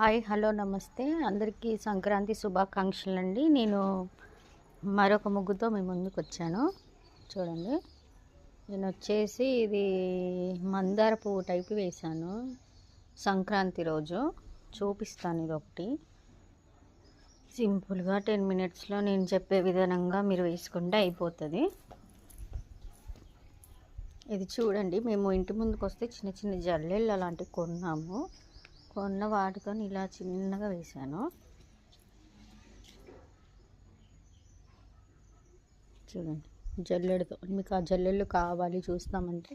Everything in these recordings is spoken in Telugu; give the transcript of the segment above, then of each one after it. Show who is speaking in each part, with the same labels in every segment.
Speaker 1: హాయ్ హలో నమస్తే అందరికీ సంక్రాంతి శుభాకాంక్షలండి. నేను మరొక ముగ్గుతో మీ ముందుకు వచ్చాను. చూడండి, నేను వచ్చేసి ఇది మందార పువ్వు టైపు వేశాను. సంక్రాంతి రోజు చూపిస్తాను. ఇది ఒకటి సింపుల్గా 10 మినిట్స్లో నేను చెప్పే విధానంగా మీరు వేసుకుంటే అయిపోతుంది. ఇది చూడండి, మేము ఇంటి ముందుకు వస్తే చిన్న చిన్న జల్లెళ్ళు అలాంటివి కొన్న వాటితో ఇలా చిన్నగా వేశాను. చూడండి, జల్లెడతో మీకు ఆ జల్లెళ్ళు కావాలి చూస్తామంటే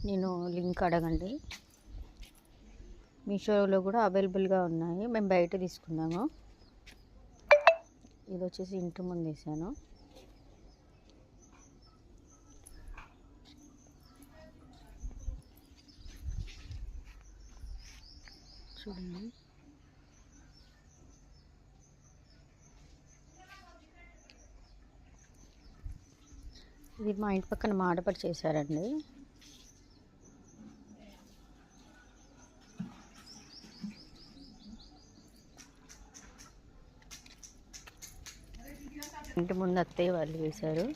Speaker 1: నేను లింక్ అడగండి. మీషోలో కూడా అవైలబుల్గా ఉన్నాయి. మేము బయట తీసుకున్నాము. ఇది వచ్చేసి ఇంటి ముందు వేసాను. చూడండి, ఇది మా ఇంటి పక్కన మాడపడి చేశారండి. ఇంటి ముందు అత్తయ్య వాళ్ళు వేశారు.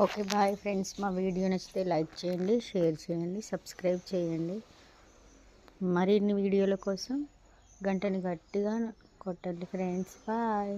Speaker 1: ఓకే బాయ్ ఫ్రెండ్స్, మా వీడియో నచ్చితే లైక్ చేయండి, షేర్ చేయండి, సబ్స్క్రైబ్ చేయండి. మరిన్ని వీడియోల కోసం గంటని గట్టిగా కొట్టండి ఫ్రెండ్స్. బాయ్.